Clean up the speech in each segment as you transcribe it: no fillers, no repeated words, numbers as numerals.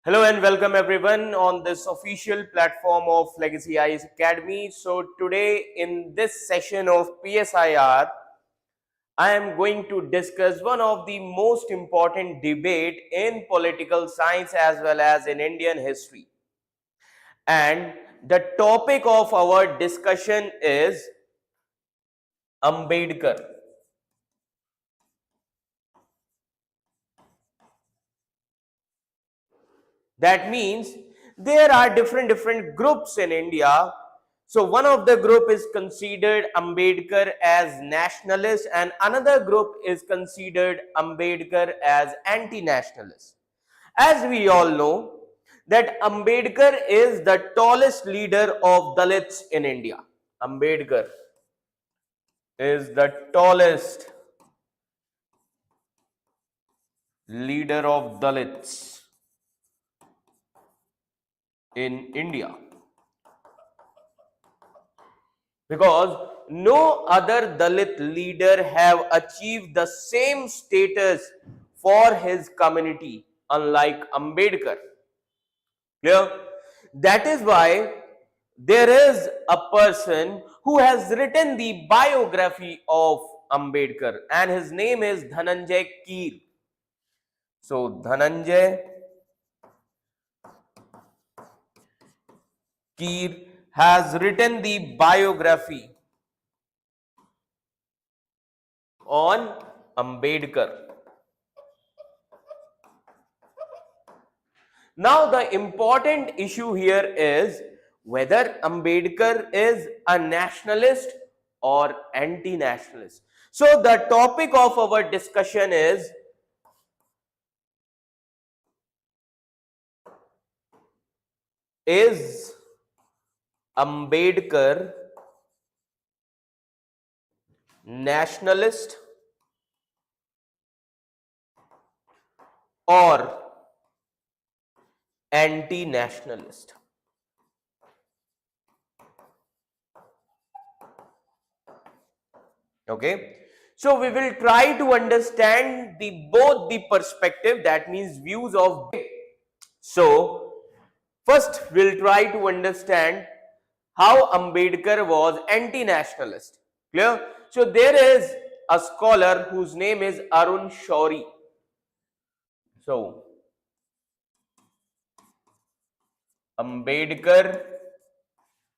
Hello and welcome everyone on this official platform of Legacy IAS Academy. So today in this session of PSIR, I am going to discuss one of the most important debate in political science as well as in Indian history. And the topic of our discussion is Ambedkar. That means there are different groups in India. So one of the group is considered Ambedkar as nationalist and another group is considered Ambedkar as anti-nationalist. As we all know that Ambedkar is the tallest leader of Dalits in India. Ambedkar is the tallest leader of Dalits in India, because no other Dalit leader have achieved the same status for his community unlike Ambedkar. Clear? That is why there is a person who has written the biography of Ambedkar and his name is Dhananjay Keer. So Dhananjay Keer has written the biography on Ambedkar. Now the important issue here is whether Ambedkar is a nationalist or anti-nationalist. So the topic of our discussion is Ambedkar nationalist or anti-nationalist? Okay, so we will try to understand both the perspective, that means views of. So first we'll try to understand how Ambedkar was anti-nationalist. Clear? So there is a scholar whose name is Arun Shourie. So Ambedkar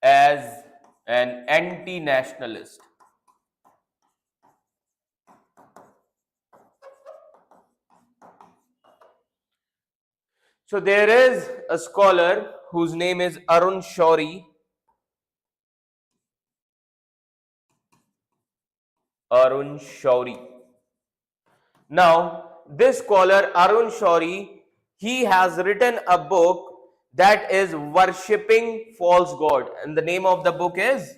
as an anti-nationalist. So there is a scholar whose name is Arun Shourie. Arun Shourie. Now, this scholar Arun Shourie, he has written a book that is Worshipping False God, and the name of the book is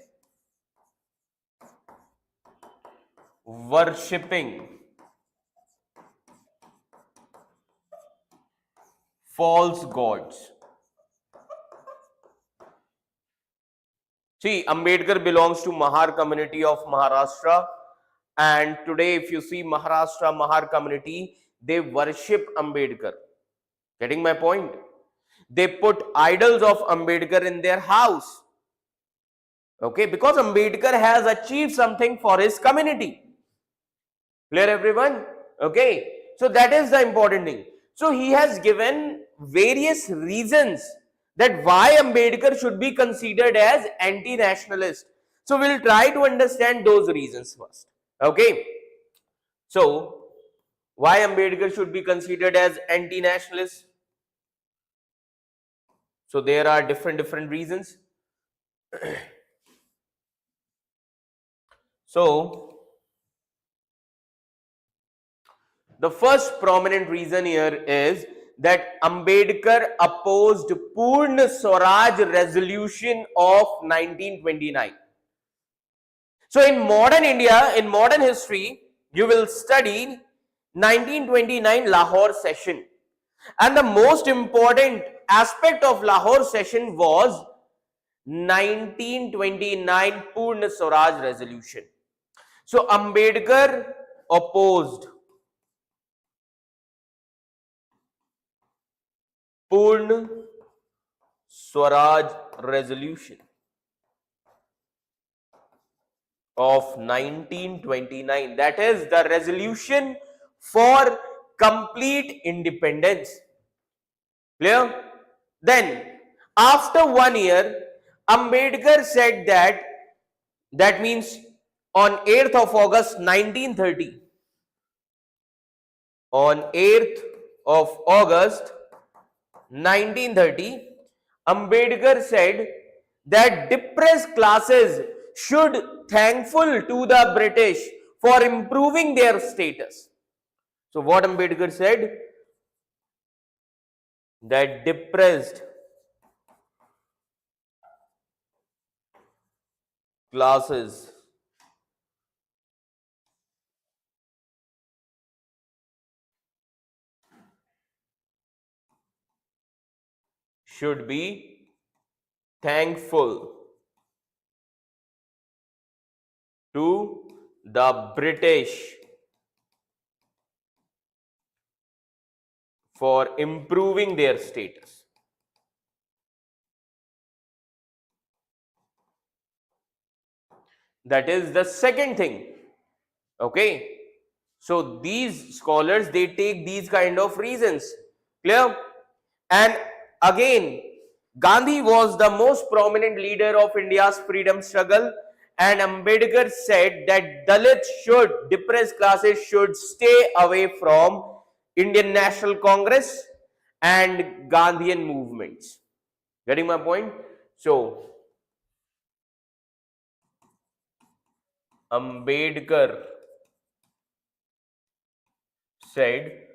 Worshipping False Gods. See, Ambedkar belongs to Mahar community of Maharashtra, and today if you see Maharashtra Mahar community, they worship Ambedkar. Getting my point? They put idols of Ambedkar in their house. Okay, because Ambedkar has achieved something for his community. Clear everyone? Okay, so that is the important thing. So he has given various reasons that why Ambedkar should be considered as anti-nationalist. So we'll try to understand those reasons first. Okay, so why Ambedkar should be considered as anti-nationalist? So there are different reasons. So the first prominent reason here is that Ambedkar opposed Purna Swaraj resolution of 1929. So in modern India, in modern history, you will study 1929 Lahore session. And the most important aspect of Lahore session was 1929 Purna Swaraj resolution. So Ambedkar opposed Purna Swaraj Resolution of 1929. That is the resolution for complete independence. Clear? Then, after 1 year, Ambedkar said that means on 8th of August 1930, on 8th of August 1930, Ambedkar said that depressed classes should thankful to the British for improving their status. So what Ambedkar said? That depressed classes should be thankful to the British for improving their status. That is the second thing. Okay. So these scholars, they take these kind of reasons. Clear? And again, Gandhi was the most prominent leader of India's freedom struggle, and Ambedkar said that Dalits should, depressed classes should stay away from Indian National Congress and Gandhian movements. Getting my point? So, Ambedkar said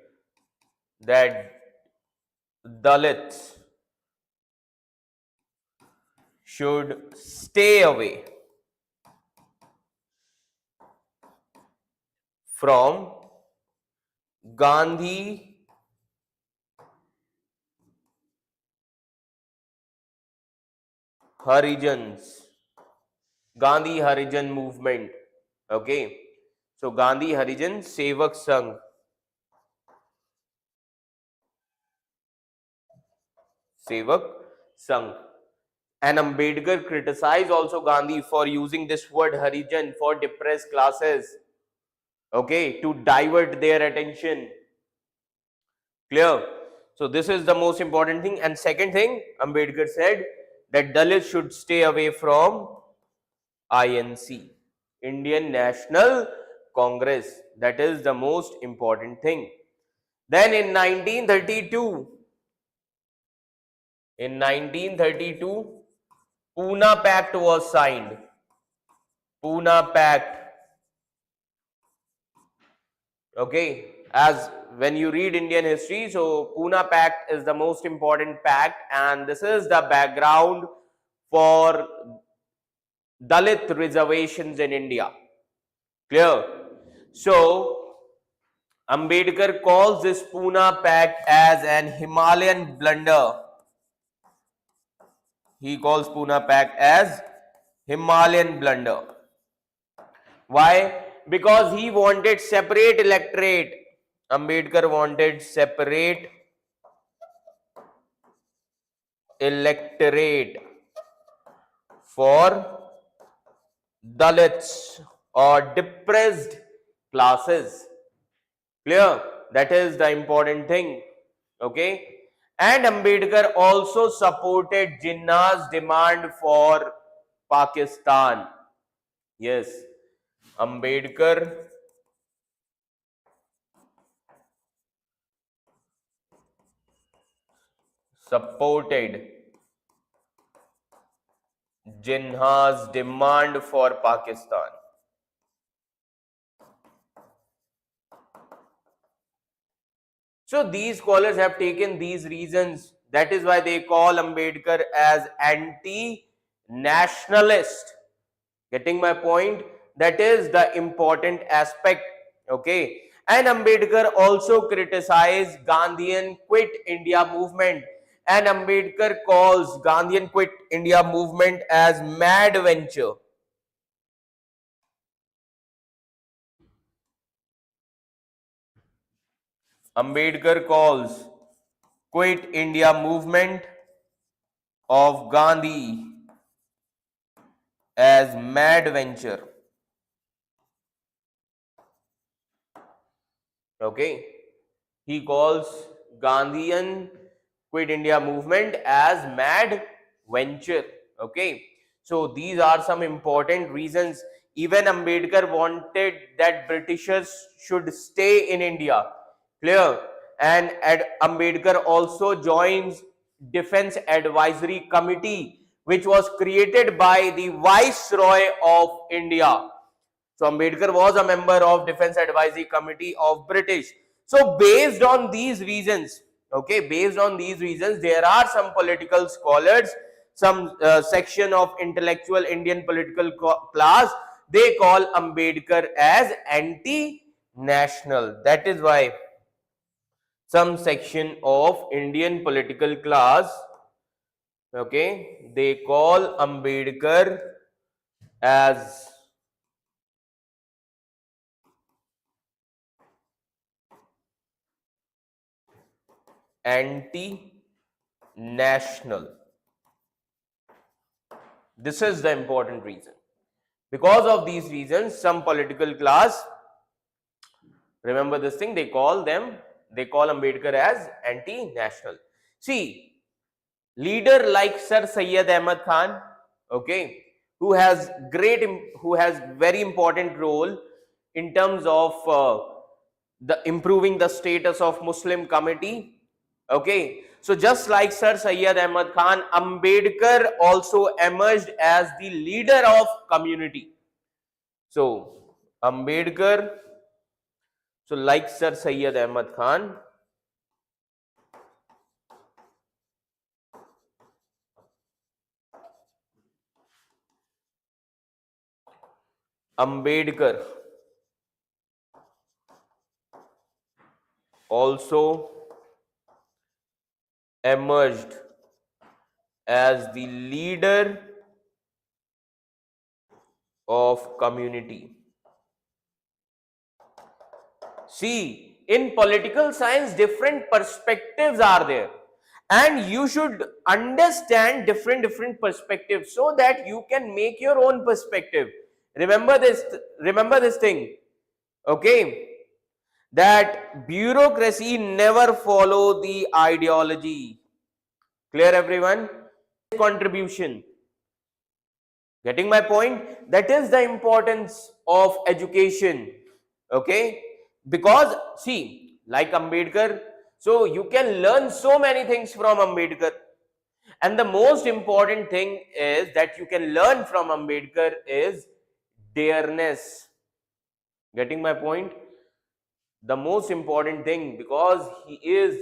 that Dalits should stay away from Gandhi Harijans, Gandhi Harijan movement. Okay. So Gandhi Harijan Sevak Sangh. Sevak Sangh. And Ambedkar criticized also Gandhi for using this word Harijan for depressed classes. Okay, to divert their attention. Clear? So this is the most important thing. And second thing, Ambedkar said that Dalits should stay away from INC, Indian National Congress. That is the most important thing. Then in 1932, Pune Pact was signed. Pune Pact. Okay, as when you read Indian history, so Pune Pact is the most important pact, and this is the background for Dalit reservations in India. Clear? So Ambedkar calls this Pune Pact as an Himalayan blunder. He calls Pune Pact as Himalayan blunder. Why? Because he wanted separate electorate. Ambedkar wanted separate electorate for Dalits or depressed classes. Clear? That is the important thing. Okay. And Ambedkar also supported Jinnah's demand for Pakistan. Yes. Ambedkar supported Jinnah's demand for Pakistan. So these scholars have taken these reasons. That is why they call Ambedkar as anti-nationalist. Getting my point? That is the important aspect. Okay. And Ambedkar also criticized Gandhian Quit India movement. And Ambedkar calls Gandhian Quit India movement as mad venture. Ambedkar calls Quit India movement of Gandhi as mad venture. Okay, he calls Gandhian Quit India movement as mad venture. Okay, so these are some important reasons. Even Ambedkar wanted that Britishers should stay in India. Clear? And Ambedkar also joins Defense Advisory Committee, which was created by the Viceroy of India. So Ambedkar was a member of Defense Advisory Committee of British. So based on these reasons, okay, based on these reasons, there are some political scholars, some section of intellectual Indian political class, they call Ambedkar as anti-national. That is why some section of Indian political class, okay, they call Ambedkar as anti-national. This is the important reason. Because of these reasons, some political class, remember this thing, they call Ambedkar as anti-national. See, leader like Sir Syed Ahmad Khan, okay, who has very important role in terms of the improving the status of Muslim community. Okay, so just like Sir Syed Ahmad Khan, Ambedkar also emerged as the leader of community. So Ambedkar, so like Sir Syed Ahmad Khan, Ambedkar also emerged as the leader of community. See, in political science, different perspectives are there, and you should understand different perspectives so that you can make your own perspective. Remember this thing, okay? That bureaucracy never follow the ideology. Clear, everyone? Contribution. Getting my point? That is the importance of education. Okay? Because, see, like Ambedkar, so you can learn so many things from Ambedkar. And the most important thing is that you can learn from Ambedkar is dareness. Getting my point? The most important thing, because he is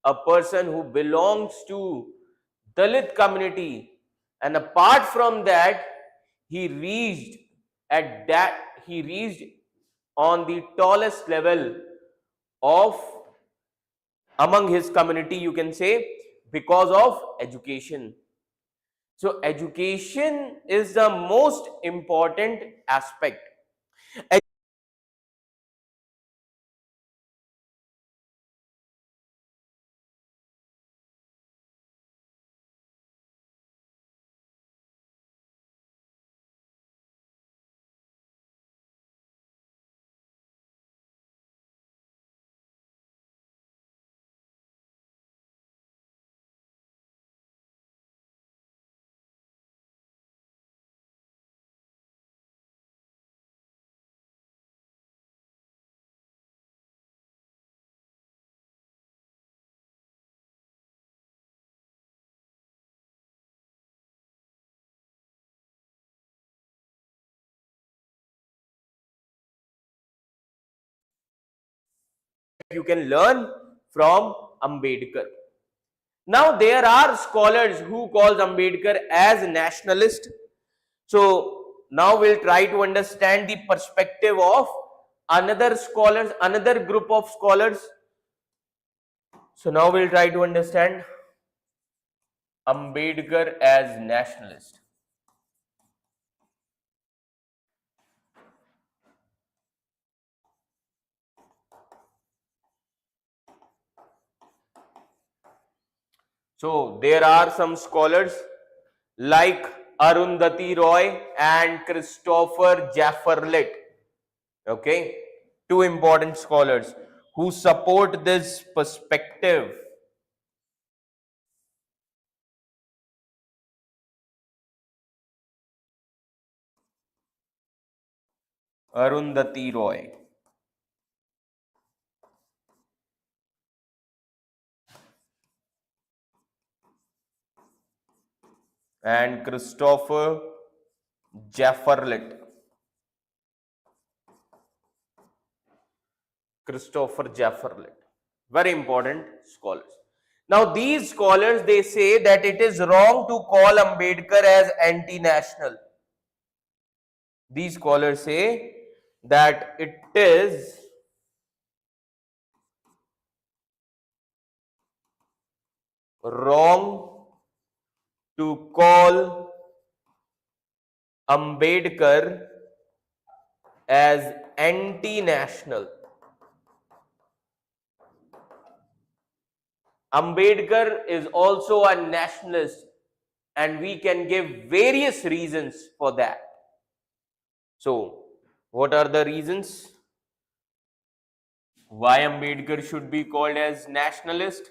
a person who belongs to Dalit community, and apart from that, he reached he reached on the tallest level of among his community, you can say, because of education. So education is the most important aspect. You can learn from Ambedkar. Now there are scholars who calls Ambedkar as nationalist. So now we'll try to understand the perspective of another group of scholars. So now we'll try to understand Ambedkar as nationalist. So there are some scholars like Arundhati Roy and Christopher Jafferlet. Okay, two important scholars who support this perspective. Arundhati Roy and Christopher Jafferlet. Christopher Jafferlet. Very important scholars. Now these scholars, they say that it is wrong to call Ambedkar as anti-national. These scholars say that it is wrong to call Ambedkar as anti-national. Ambedkar is also a nationalist, and we can give various reasons for that. So, what are the reasons why Ambedkar should be called as nationalist?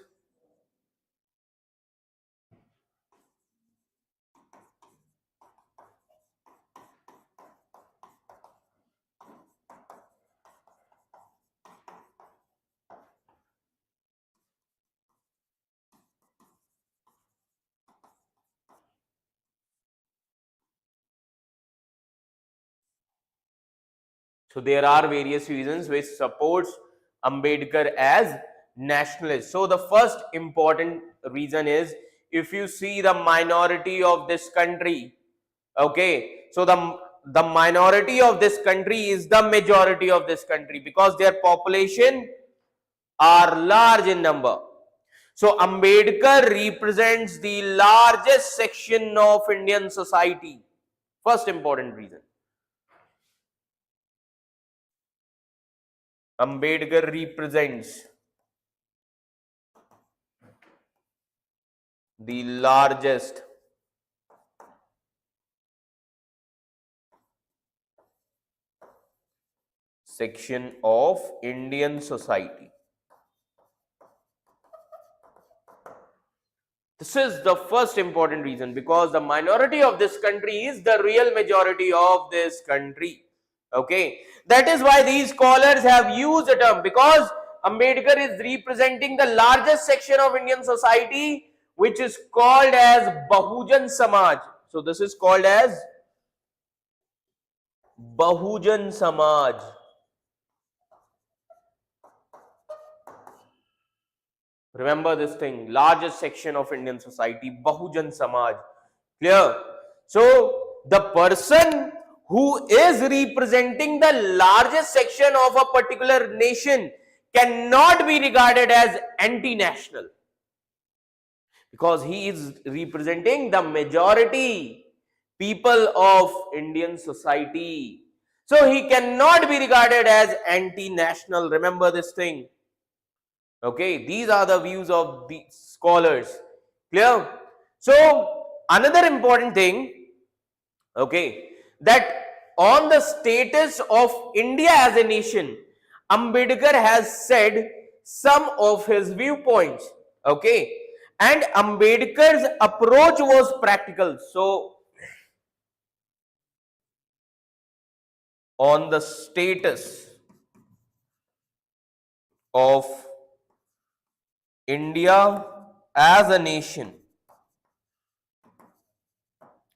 So there are various reasons which supports Ambedkar as nationalist. So the first important reason is, if you see the minority of this country, okay, so the minority of this country is the majority of this country because their population are large in number. So Ambedkar represents the largest section of Indian society. First important reason. Ambedkar represents the largest section of Indian society. This is the first important reason, because the minority of this country is the real majority of this country. Okay, that is why these scholars have used the term, because Ambedkar is representing the largest section of Indian society, which is called as Bahujan Samaj. So this is called as Bahujan Samaj. Remember this thing, largest section of Indian society, Bahujan Samaj. Clear? So the person who is representing the largest section of a particular nation cannot be regarded as anti-national, because he is representing the majority people of Indian society. So he cannot be regarded as anti-national. Remember this thing. Okay, these are the views of the scholars. Clear? So another important thing, okay, that on the status of India as a nation, Ambedkar has said some of his viewpoints. Okay, and Ambedkar's approach was practical. So on the status of India as a nation,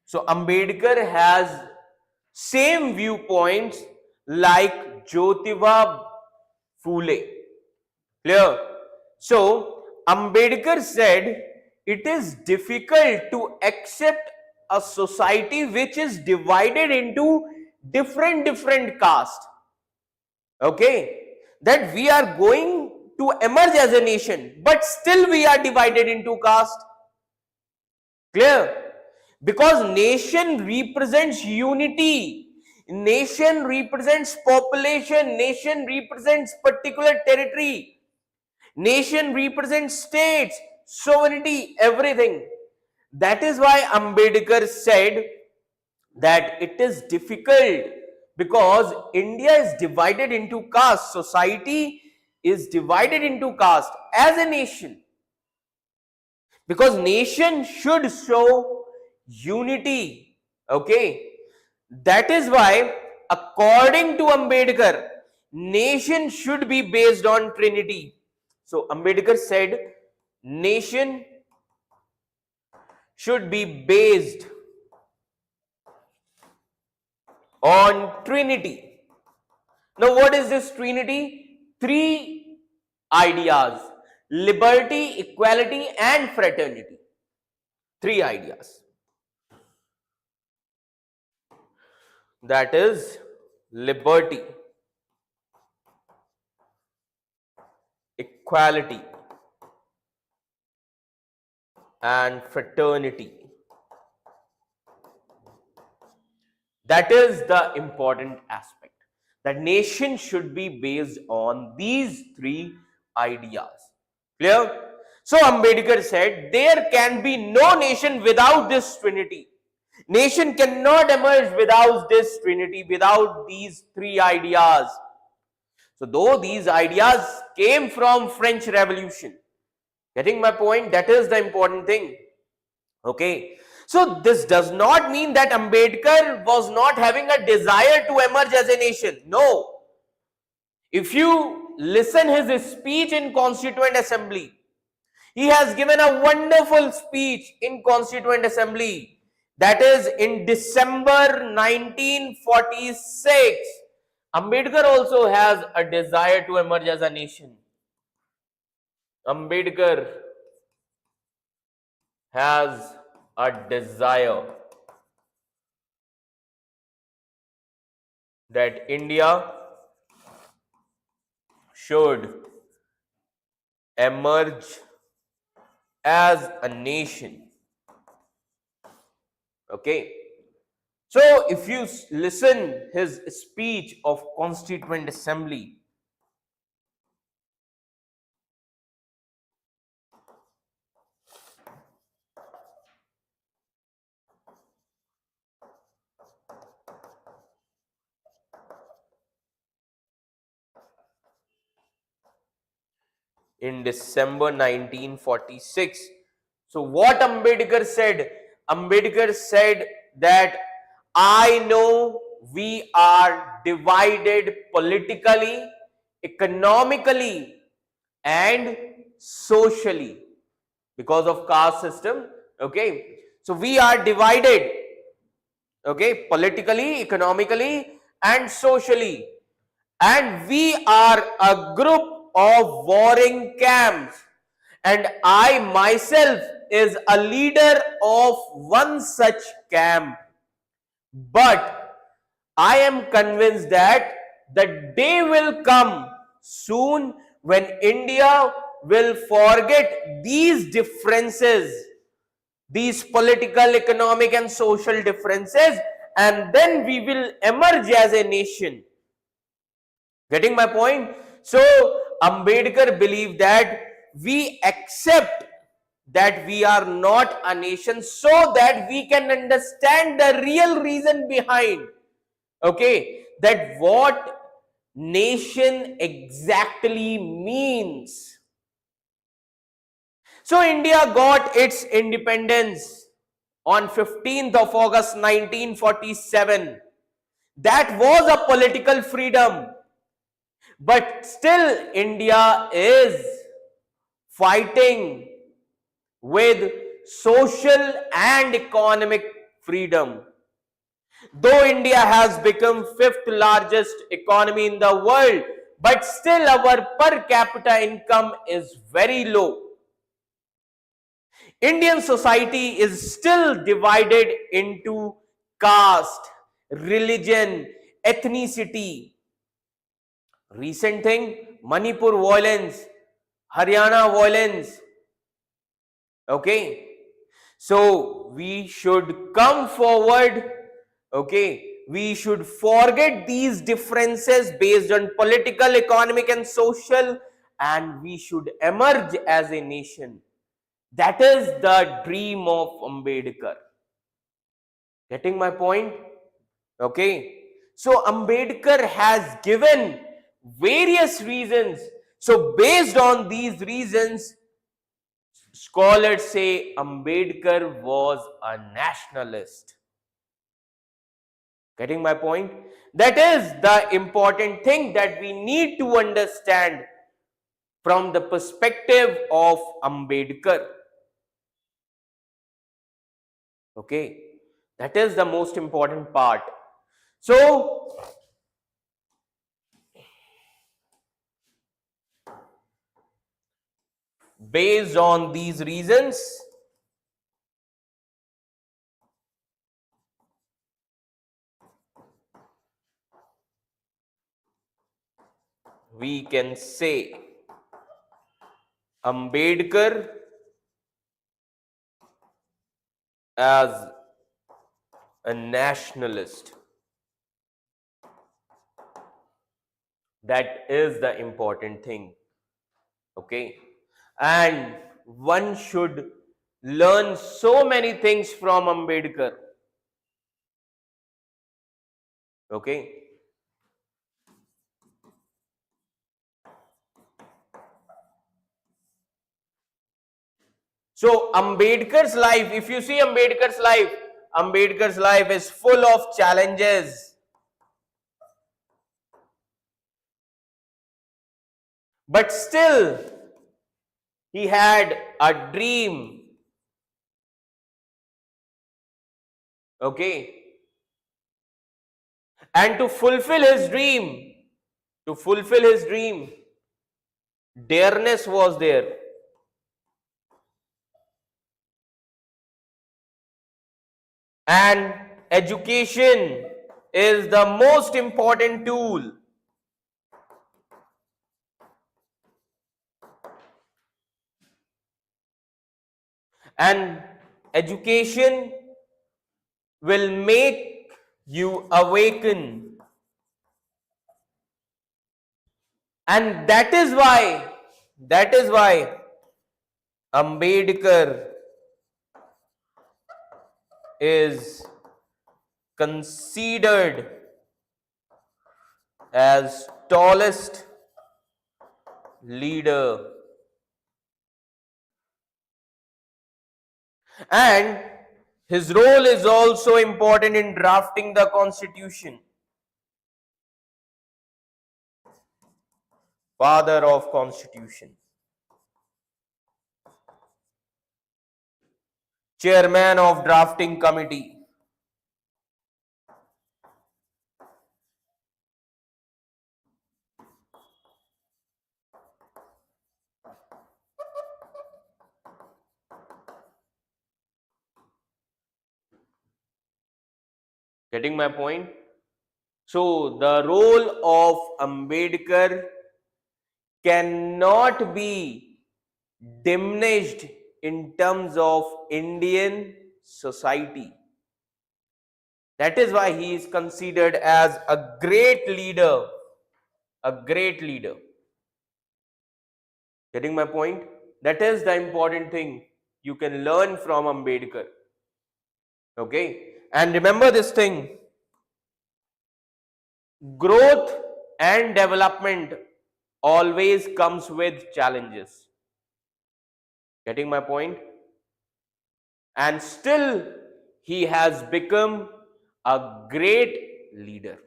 so Ambedkar has same viewpoints like Jyotiba Phule. Clear? So Ambedkar said it is difficult to accept a society which is divided into different castes. Okay, that we are going to emerge as a nation, but still we are divided into caste. Clear? Because nation represents unity, nation represents population, nation represents particular territory, nation represents states. sovereignty, everything. That is why Ambedkar said that it is difficult because India is divided into caste. Society is divided into caste as a nation, because nation should show unity. Okay, that is why according to Ambedkar, nation should be based on trinity. So Ambedkar said nation should be based on trinity. Now what is this trinity? Three ideas: liberty, equality and fraternity. Three ideas. That is liberty, equality and fraternity. That is the important aspect. That nation should be based on these three ideas. Clear? So Ambedkar said there can be no nation without this trinity. Nation cannot emerge without this trinity, without these three ideas. So though these ideas came from French Revolution, getting my point? That is the important thing. Okay. So this does not mean that Ambedkar was not having a desire to emerge as a nation. No. If you listen his speech in Constituent Assembly, he has given a wonderful speech in Constituent Assembly. That is in December 1946. Ambedkar also has a desire to emerge as a nation. Ambedkar has a desire that India should emerge as a nation. Okay. So if you listen his speech of Constituent Assembly, in December 1946. So what Ambedkar said? Ambedkar said that I know we are divided politically, economically and socially because of caste system. Okay, so we are divided, okay, politically, economically and socially, and we are a group of warring camps, and I myself is a leader of one such camp. But I am convinced that the day will come soon when India will forget these differences, these political, economic and social differences, and then we will emerge as a nation. Getting my point? So Ambedkar believed that we accept that we are not a nation so that we can understand the real reason behind, okay, that what nation exactly means. So India got its independence on 15th of August 1947. That was a political freedom. But still India is fighting with social and economic freedom. Though India has become 5th largest economy in the world, but still our per capita income is very low. Indian society is still divided into caste, religion, ethnicity. Recent thing, Manipur violence, Haryana violence. Okay, so we should come forward. Okay, we should forget these differences based on political, economic and social, and we should emerge as a nation. That is the dream of Ambedkar. Getting my point? Okay. So Ambedkar has given various reasons. So based on these reasons, scholars say Ambedkar was a nationalist. Getting my point? That is the important thing that we need to understand from the perspective of Ambedkar. Okay, that is the most important part. So, based on these reasons, we can say Ambedkar as a nationalist. That is the important thing. Okay, and one should learn so many things from Ambedkar. Okay, so Ambedkar's life, if you see Ambedkar's life is full of challenges, but still he had a dream. Okay, and to fulfill his dream, to fulfill his dream, dareness was there. And education is the most important tool. And education will make you awaken. And that is why Ambedkar is considered as tallest leader, and his role is also important in drafting the constitution. Father of constitution, chairman of drafting committee. Getting my point? So the role of Ambedkar cannot be diminished in terms of Indian society. That is why he is considered as a great leader. A great leader. Getting my point? That is the important thing you can learn from Ambedkar. Okay? And remember this thing, growth and development always comes with challenges. Getting my point? And still he has become a great leader.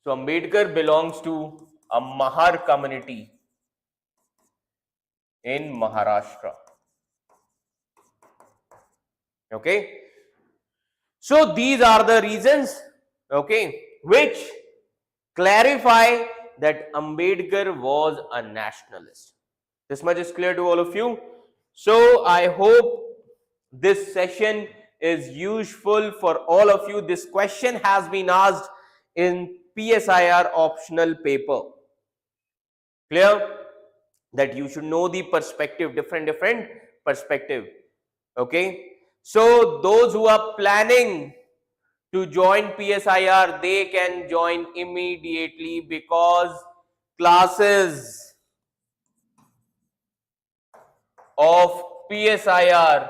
So Ambedkar belongs to a Mahar community in Maharashtra. Okay? So these are the reasons, okay, which clarify that Ambedkar was a nationalist. This much is clear to all of you. So I hope this session is useful for all of you. This question has been asked in PSIR optional paper. Clear? That you should know the perspective, different perspective. Okay? So those who are planning to join PSIR, they can join immediately because classes of PSIR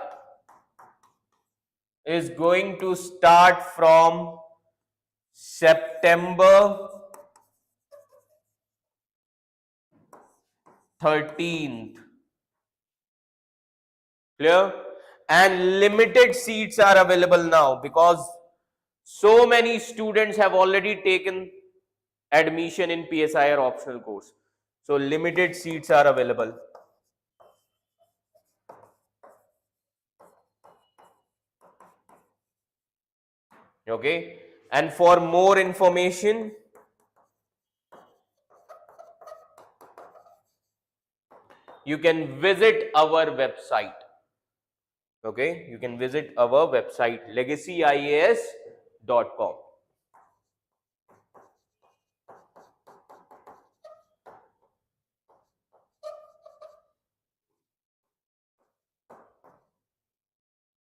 is going to start from September 13th. Clear? And limited seats are available now because so many students have already taken admission in PSIR optional course. So limited seats are available. Okay. And for more information, you can visit our website. Okay. You can visit our website legacyIAS.com.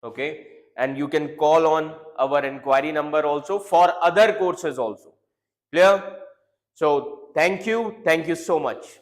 Okay. And you can call on our inquiry number also for other courses also. Clear? So thank you so much.